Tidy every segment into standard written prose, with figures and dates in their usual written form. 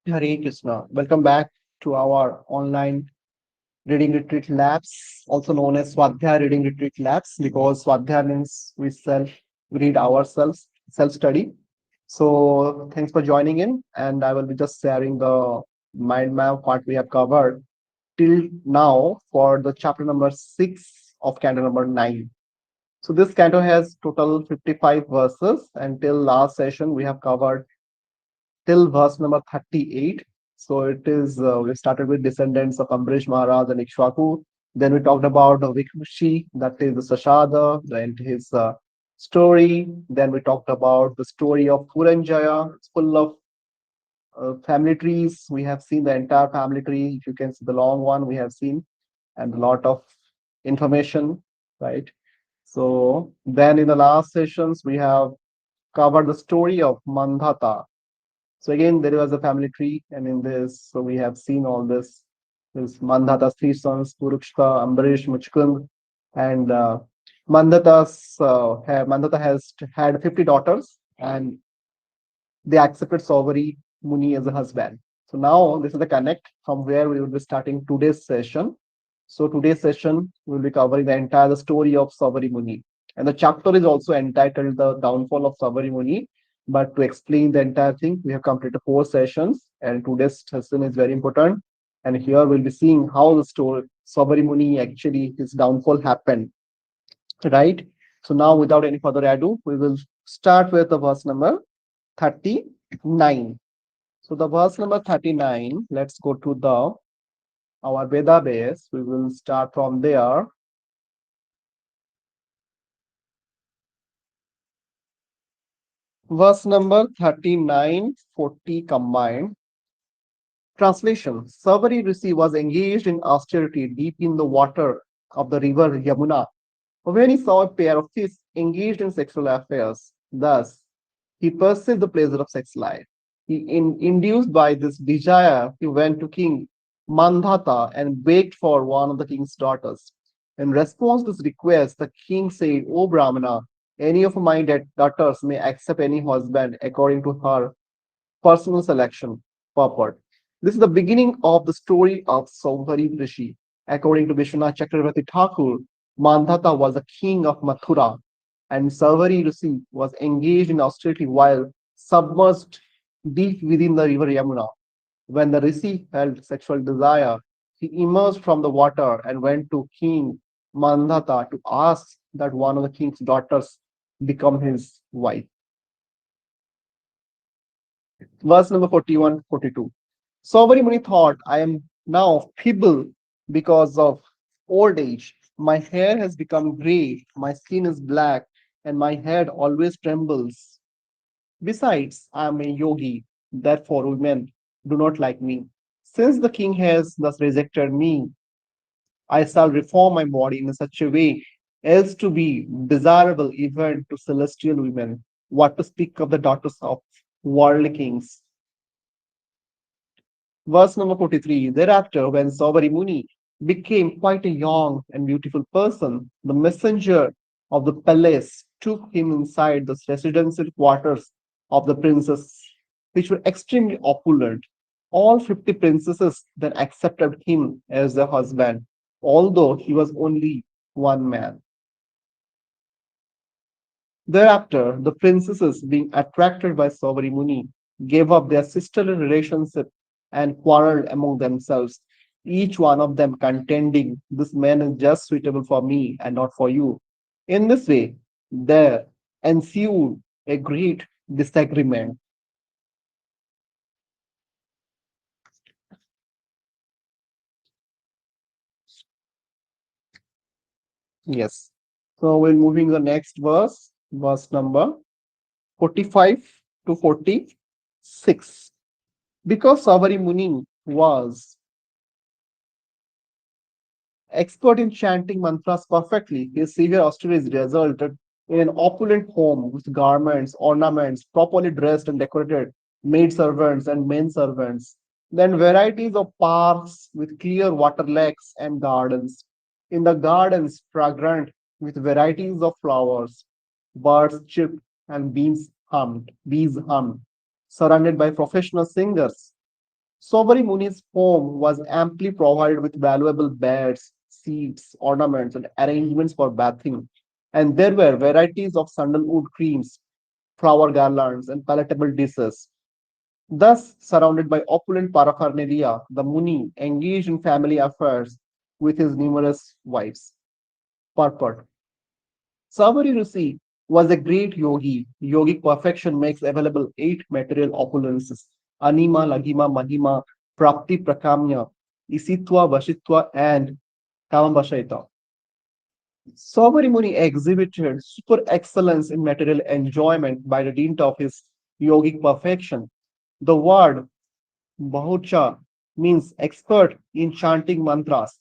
Hare Krishna. Welcome back to our online reading retreat labs, also known as Swadhyaya reading retreat labs, because Swadhyaya means we read ourselves, self study. So thanks for joining in, and I will be just sharing the mind map what we have covered till now for the chapter number 6 of canto number 9. So this canto has total 55 verses, and till last session we have covered till verse number 38. So it is, we started with descendants of Ambrish Maharaj and Ikshvaku. Then we talked about Vikrushi, that is the Sashada, and his story. Then we talked about the story of Puranjaya. It's full of family trees. We have seen the entire family tree. If you can see the long one, we have seen, and a lot of information, right? So then in the last sessions, we have covered the story of Mandhata. So again, there was a family tree, and in this, so we have seen all this. There's Mandhata's three sons, Purukshta, Ambarish, Muchkund, and Mandhata has had 50 daughters, and they accepted Saubhari Muni as a husband. So now this is the connect from where we will be starting today's session. So today's session will be covering the entire story of Saubhari Muni. And the chapter is also entitled The Downfall of Saubhari Muni. But to explain the entire thing, we have completed 4 sessions, and today's session is very important. And here we'll be seeing how the story Saubhari Muni actually his downfall happened. Right? So now without any further ado, we will start with the verse number 39. So the verse number 39, let's go to the our Veda base. We will start from there. Verse number 39, 40 combined. Translation: Savari Rishi was engaged in austerity deep in the water of the river Yamuna when he saw a pair of fish engaged in sexual affairs. Thus, he perceived the pleasure of sex life. Induced by this desire, he went to King Mandhata and begged for one of the king's daughters. In response to this request, the king said, O Brahmana, any of my daughters may accept any husband according to her personal selection purport. This is the beginning of the story of Saubhari Rishi. According to Vishwanath Chakravarti Thakur, Mandhata was the king of Mathura, and Saubhari Rishi was engaged in austerity while submerged deep within the river Yamuna. When the Rishi felt sexual desire, he emerged from the water and went to King Mandhata to ask that one of the king's daughters become his wife. Verse number 41, 42. Saubhari Muni thought, I am now feeble because of old age. My hair has become gray, my skin is black, and my head always trembles. Besides, I am a yogi, therefore women do not like me. Since the king has thus rejected me, I shall reform my body in such a way as to be desirable even to celestial women. What to speak of the daughters of worldly kings? Verse number 43. Thereafter, when Saubhari Muni became quite a young and beautiful person, the messenger of the palace took him inside the residential quarters of the princess, which were extremely opulent. All 50 princesses then accepted him as their husband, although he was only one man. Thereafter, the princesses, being attracted by Saubhari Muni, gave up their sisterly relationship and quarreled among themselves, each one of them contending, This man is just suitable for me and not for you. In this way, there ensued a great disagreement. Yes. So we're moving to the next verse, verse number 45 to 46. Because Saubhari Muni was expert in chanting mantras perfectly, his severe austerities resulted in an opulent home with garments, ornaments, properly dressed and decorated maid servants and men servants. Then varieties of parks with clear water lakes and gardens. In the gardens, fragrant with varieties of flowers, birds chirped and bees hummed, surrounded by professional singers Saubhari Muni's home was amply provided with valuable beds, seats, ornaments, and arrangements for bathing. And there were varieties of sandalwood creams, flower garlands, and palatable dishes. Thus, surrounded by opulent paraphernalia, the Muni engaged in family affairs with his numerous wives. Purport. Savari Rishi was a great yogi. Yogic perfection makes available eight material opulences: Anima, Lagima, Mahima, Prapti, Prakamya, Isitwa, Vashitwa, and Kamambashaita. Savari Muni exhibited super excellence in material enjoyment by the dint of his yogic perfection. The word Bahucha means expert in chanting mantras.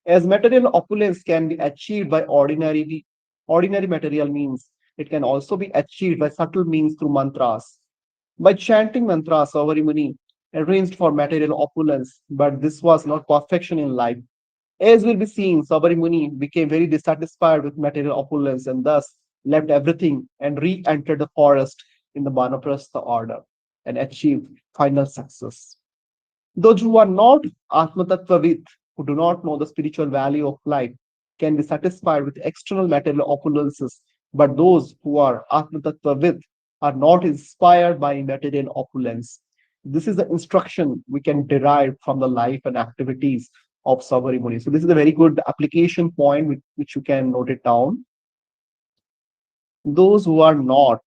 As material opulence can be achieved by ordinary material means, it can also be achieved by subtle means through mantras. By chanting mantras, Savari Muni arranged for material opulence, but this was not perfection in life. As will be seen, Saubhari Muni became very dissatisfied with material opulence and thus left everything and re entered the forest in the Banaprastha order and achieved final success. Those who are not Atmatattvavid, who do not know the spiritual value of life, can be satisfied with external material opulences, but those who are Atmatattvavid are not inspired by material opulence. This is the instruction we can derive from the life and activities of Savari Muni. So, this is a very good application point which you can note it down. Those who are not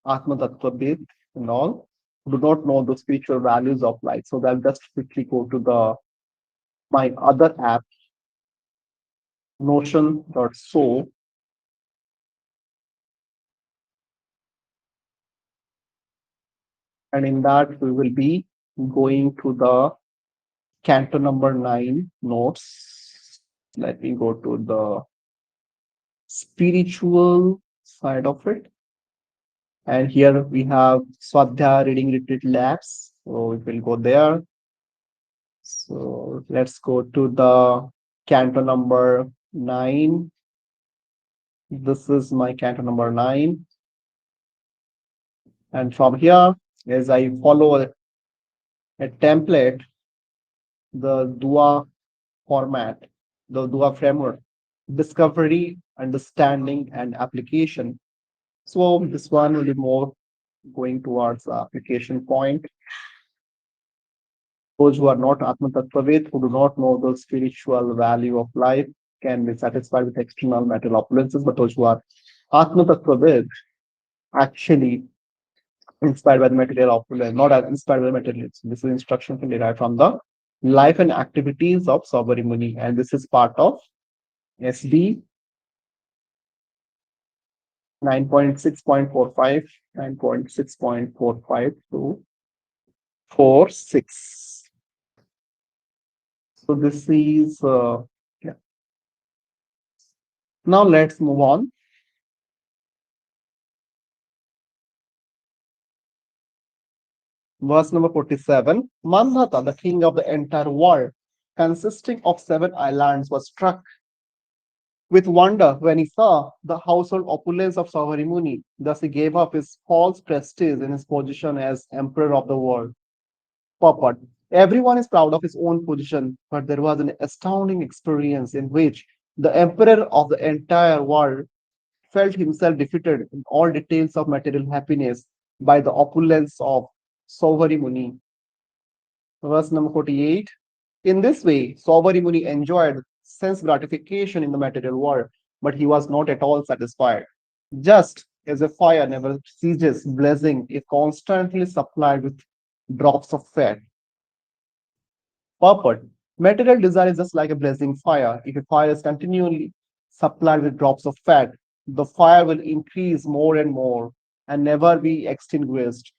Atma Tattva and all do not know the spiritual values of life. So I'll just quickly go to the my other app, Notion.so, and in that we will be going to the canto number 9 notes. Let me go to the spiritual side of it. And here we have Swadhyaya Reading Retreat Labs. So we will go there. So let's go to the canto number 9. This is my canto number 9. And from here, as I follow a template, the Dua format, the Dua framework, discovery, understanding, and application. So this one will be more going towards the application point. Those who are not Atma Tattvavid, who do not know the spiritual value of life, can be satisfied with external material opulences, but those who are Atma Tattvavid actually inspired by the material opulence, not as inspired by the materials. This is instruction can derive from the life and activities of Saubhari Muni, and this is part of SD 9.6.45, 9.6.45 to 46. So this is yeah. Now let's move on. Verse number 47. Mandhata, the king of the entire world, consisting of 7 islands, was struck with wonder when he saw the household opulence of Saubhari Muni. Thus he gave up his false prestige in his position as emperor of the world. Purport. Everyone is proud of his own position, but there was an astounding experience in which the emperor of the entire world felt himself defeated in all details of material happiness by the opulence of Saubhari Muni. Verse number 48. In this way, Saubhari Muni enjoyed sense gratification in the material world, but he was not at all satisfied. Just as a fire never ceases blazing if constantly supplied with drops of fat. Purport. Material desire is just like a blazing fire. If a fire is continually supplied with drops of fat, the fire will increase more and more and never be extinguished.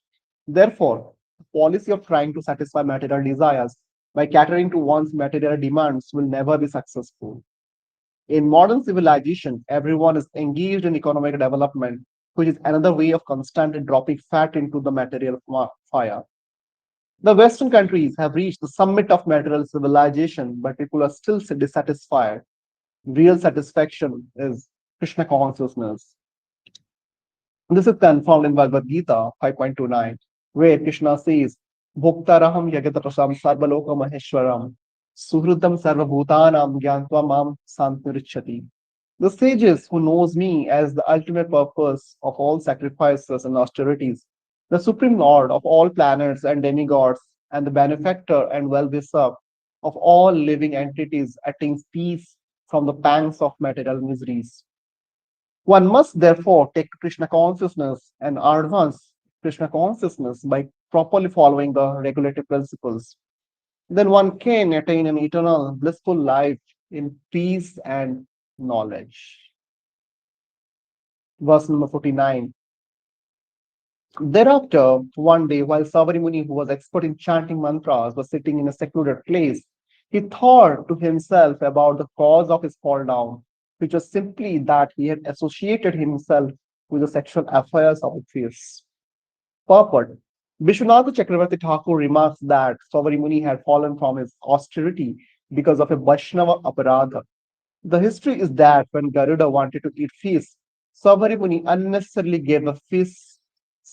Therefore, the policy of trying to satisfy material desires by catering to one's material demands will never be successful. In modern civilization, everyone is engaged in economic development, which is another way of constantly dropping fat into the material fire. The Western countries have reached the summit of material civilization, but people are still dissatisfied. Real satisfaction is Krishna consciousness. This is confirmed in Bhagavad Gita 5.29, where Krishna says, Bhoktaraham Yagatarasam Sarvaloka Maheshwaram Suhrutam Sarvabhutanam Gyantva Mam Santirichati. The sages who knows me as the ultimate purpose of all sacrifices and austerities, the supreme lord of all planets and demigods, and the benefactor and well-wisher of all living entities attains peace from the pangs of material miseries. One must therefore take Krishna consciousness and advance Krishna consciousness by properly following the regulative principles. Then one can attain an eternal blissful life in peace and knowledge. Verse number 49. Thereafter, one day, while Saubhari Muni, who was expert in chanting mantras, was sitting in a secluded place, he thought to himself about the cause of his fall down, which was simply that he had associated himself with the sexual affairs of the face. Purport. Vishwanath Chakravarti Thakur remarks that Saubhari Muni had fallen from his austerity because of a Vaishnava aparadha. The history is that when Garuda wanted to eat fish, Saubhari Muni unnecessarily gave the fish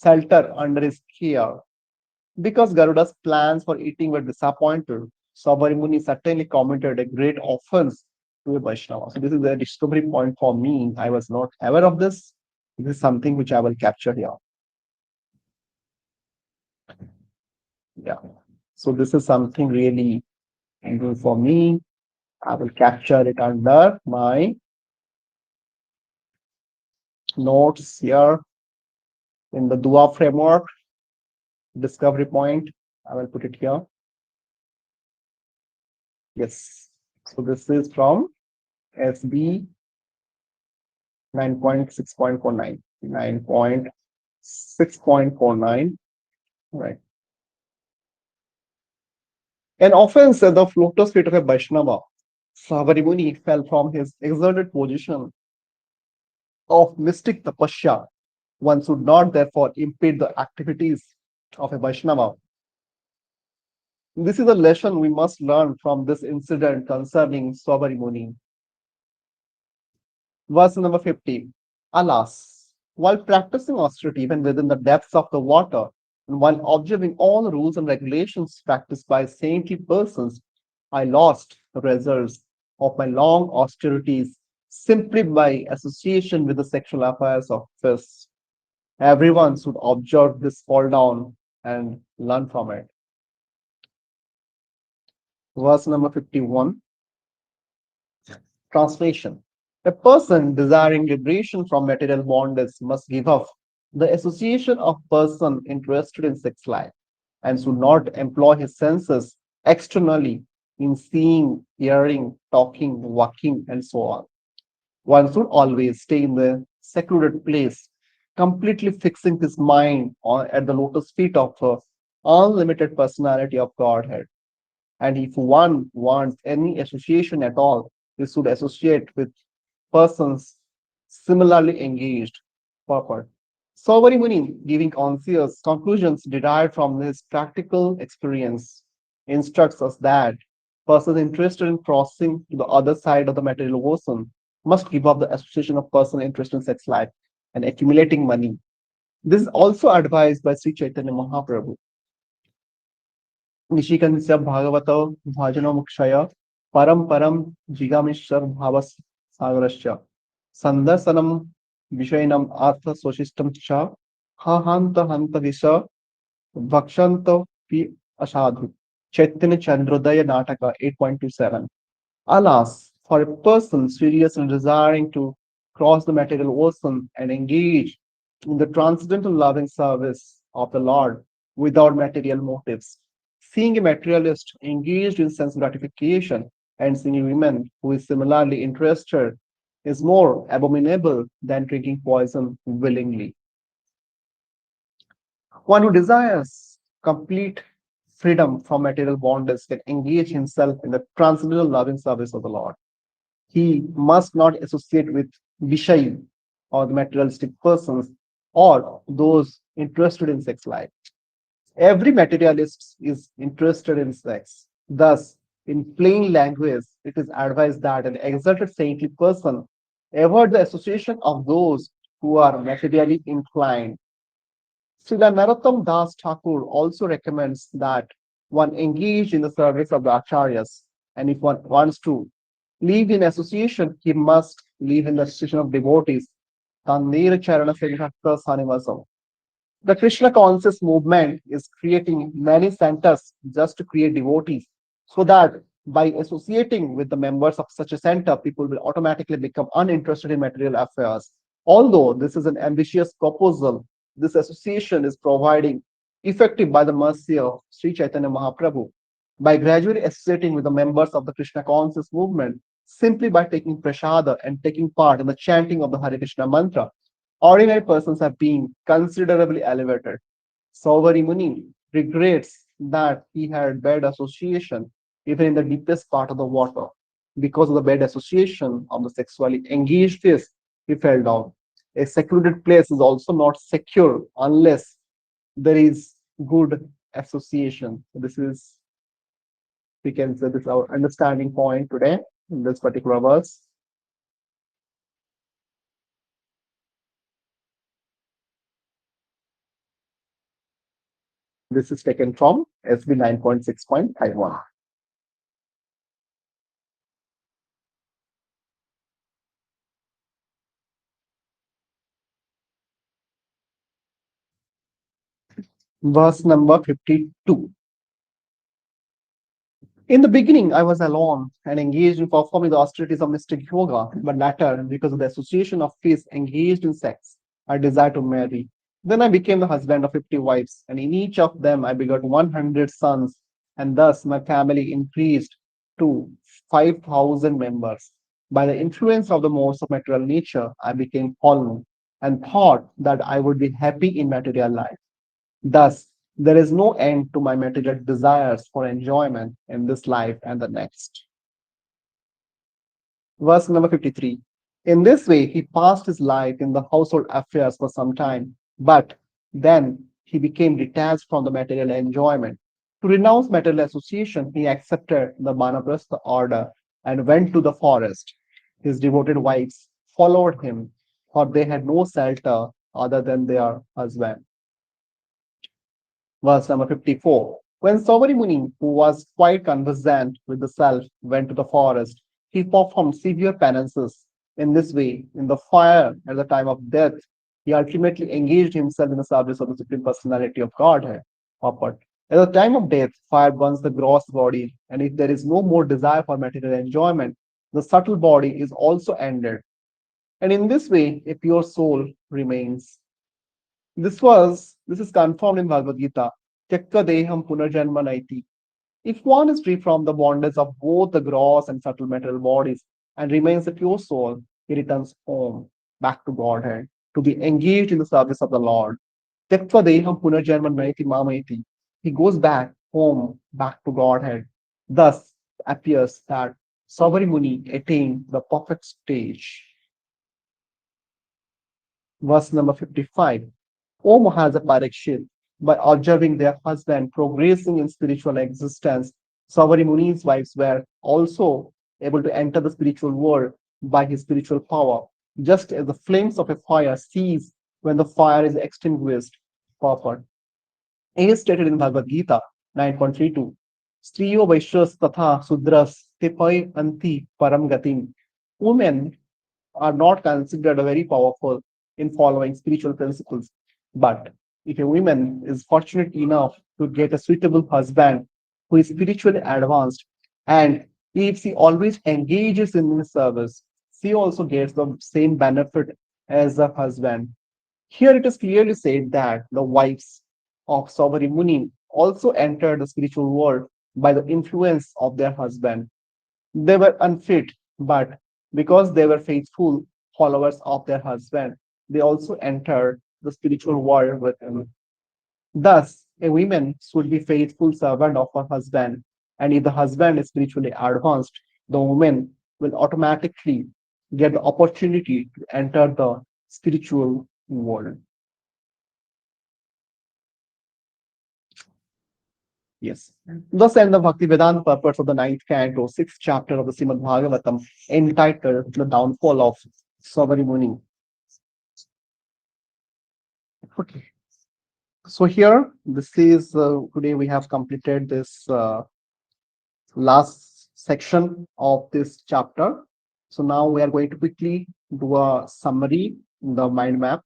shelter under his care. Because Garuda's plans for eating were disappointed, Saubhari Muni certainly committed a great offense to a Vaishnava. So this is a discovery point for me. I was not aware of this. This is something which I will capture here. Yeah. So this is something really new for me. I will capture it under my notes here in the Dua framework, discovery point. I will put it here. Yes. So this is from SB 9.6.49. 9.6.49. Right. An offense at the lotus feet of a Vaishnava. Savari Muni fell from his exalted position of mystic tapasya. One should not therefore impede the activities of a Vaishnava. This is a lesson we must learn from this incident concerning Saubhari Muni. Verse number 50. Alas, while practicing austerity even within the depths of the water, and while observing all the rules and regulations practiced by saintly persons, I lost the results of my long austerities simply by association with the sexual affairs of fish. Everyone should observe this fall down and learn from it. Verse number 51. Translation. A person desiring liberation from material bondage must give up the association of person interested in sex life and should not employ his senses externally in seeing, hearing, talking, walking, and so on. One should always stay in the secluded place, completely fixing his mind at the lotus feet of the unlimited personality of Godhead. And if one wants any association at all, he should associate with persons similarly engaged. Purport. Saubhari Muni, giving conscious conclusions derived from his practical experience, instructs us that persons interested in crossing to the other side of the material ocean must give up the association of person interested in sex life and accumulating money. This is also advised by Sri Chaitanya Mahaprabhu. निशिकंस्य भागवतो भजनमुक्षय परम परम जिगामीश्वर भाव सागरस्य संदर्शनम विषयनम अर्थ शोषिष्टम च हंत हंत विष भक्षंत पि असाधु चैतन्य चंद्रोदय नाटक 8.27. Alas, for a person seriously desiring to cross the material ocean and engage in the transcendental loving service of the Lord without material motives, seeing a materialist engaged in sense gratification and seeing a woman who is similarly interested is more abominable than drinking poison willingly. One who desires complete freedom from material bondage can engage himself in the transcendental loving service of the Lord. He must not associate with Vishai or the materialistic persons or those interested in sex life. Every materialist is interested in sex. Thus, in plain language, it is advised that an exalted saintly person avoid the association of those who are materially inclined. Srila Narottam Das Thakur also recommends that one engage in the service of the acharyas, and if one wants to live in association, he must live in the association of devotees. Tanir Charana Senghatta Sanivasam. The Krishna conscious movement is creating many centers just to create devotees, so that by associating with the members of such a center, people will automatically become uninterested in material affairs. Although this is an ambitious proposal, this association is providing effective by the mercy of Sri Chaitanya Mahaprabhu. By gradually associating with the members of the Krishna conscious movement, simply by taking prasada and taking part in the chanting of the Hare Krishna mantra, ordinary persons have been considerably elevated. Saubhari Muni regrets that he had bad association even in the deepest part of the water. Because of the bad association of the sexually engaged fish, he fell down. A secluded place is also not secure unless there is good association. So this is, we can say, this is our understanding point today in this particular verse. This is taken from SB 9.6.51. Verse number 52. In the beginning, I was alone and engaged in performing the austerities of mystic yoga, but later, because of the association of fish engaged in sex, I desired to marry. Then I became the husband of 50 wives, and in each of them I begot 100 sons, and thus my family increased to 5,000 members. By the influence of the modes of material nature, I became fallen and thought that I would be happy in material life. Thus, there is no end to my material desires for enjoyment in this life and the next. Verse number 53. In this way, he passed his life in the household affairs for some time, but then he became detached from the material enjoyment. To renounce material association, he accepted the Banaprastha order and went to the forest. His devoted wives followed him, for they had no shelter other than their husband. Verse number 54. When Saubhari Muni, who was quite conversant with the self, went to the forest, he performed severe penances. In this way, in the fire at the time of death, he ultimately engaged himself in the service of the Supreme Personality of Godhead. Purport. At the time of death, fire burns the gross body, and if there is no more desire for material enjoyment, the subtle body is also ended. And in this way, a pure soul remains. This is confirmed in Bhagavad Gita. Tyakta deham punarjanma naiti. If one is free from the bondage of both the gross and subtle material bodies and remains a pure soul, he returns home, back to Godhead, to be engaged in the service of the Lord. Tyakta deham punarjanma naiti mamaiti. He goes back home, back to Godhead. Thus appears that Saubhari Muni attained the perfect stage. Verse number 55. O Mahaja Parikshit, by observing their husband progressing in spiritual existence, Savari Muni's wives were also able to enter the spiritual world by his spiritual power, just as the flames of a fire cease when the fire is extinguished. Purport. It is stated in Bhagavad Gita 9.32. Striyo Vaishyas Tatha Sudras Tipai Anti Param Gatim. Women are not considered very powerful in following spiritual principles. But if a woman is fortunate enough to get a suitable husband who is spiritually advanced, and if she always engages in his service, she also gets the same benefit as the husband. Here it is clearly said that the wives of Saubhari Muni also entered the spiritual world by the influence of their husband. They were unfit, but because they were faithful followers of their husband, they also entered the spiritual world with him. Thus, a woman should be faithful servant of her husband, and if the husband is spiritually advanced, the woman will automatically get the opportunity to enter the spiritual world. Yes. Thus end the Bhaktivedanta purpose of the ninth canto, sixth chapter of the Srimad Bhagavatam, entitled The Downfall of Saubhari Muni. Okay. So here, this is today we have completed this last section of this chapter. So now we are going to quickly do a summary in the mind map.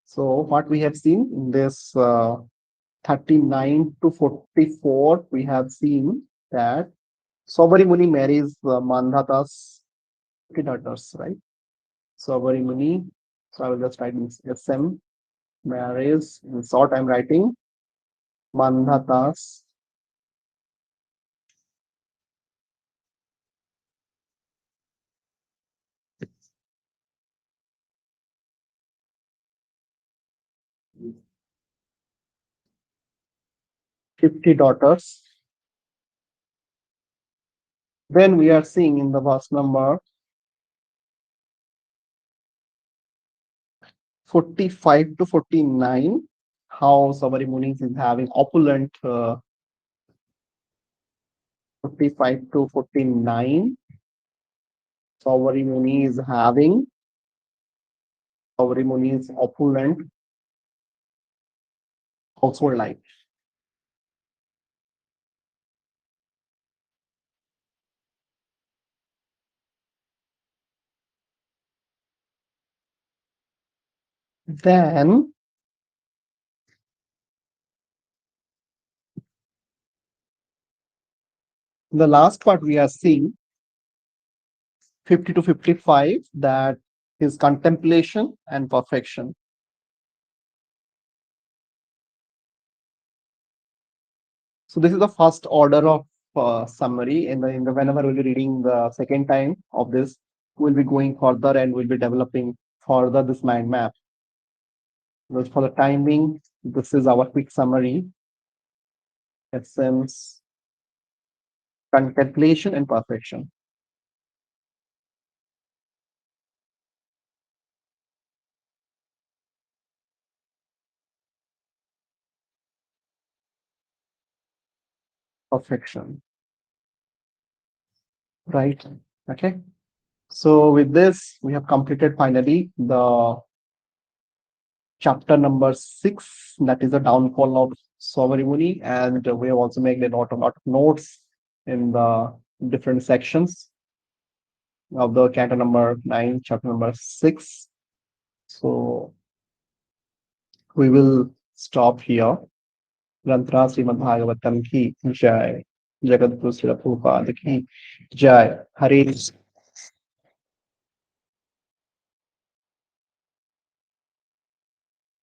So what we have seen in this 39 to 44, we have seen that Saubhari Muni marries Mandhata's daughters, right? Saubhari Muni, so I will just write in SM, marries, in short I'm writing, Mandhata's 50 daughters. Then we are seeing in the verse number 45 to 49 how Saubhari Muni is having opulent 45 to 49. Saubhari Muni is having Saubhari Muni is opulent household life. Then the last part we are seeing 50 to 55 that is contemplation and perfection. So this is the first order of summary. In the whenever we'll be reading the second time of this, we'll be going further and we'll be developing further this mind map. But for the time being, this is our quick summary. Essence, contemplation, and perfection. Perfection. Right. Okay. So with this, we have completed finally the chapter number 6, that is the downfall of Saubhari Muni, and we have also made a lot of notes in the different sections of the canto number 9, chapter number 6. So we will stop here. ग्रंथराज Shrimad Bhagavatam की जय, जगत गुरु श्री प्रभुपाद की जय। हरे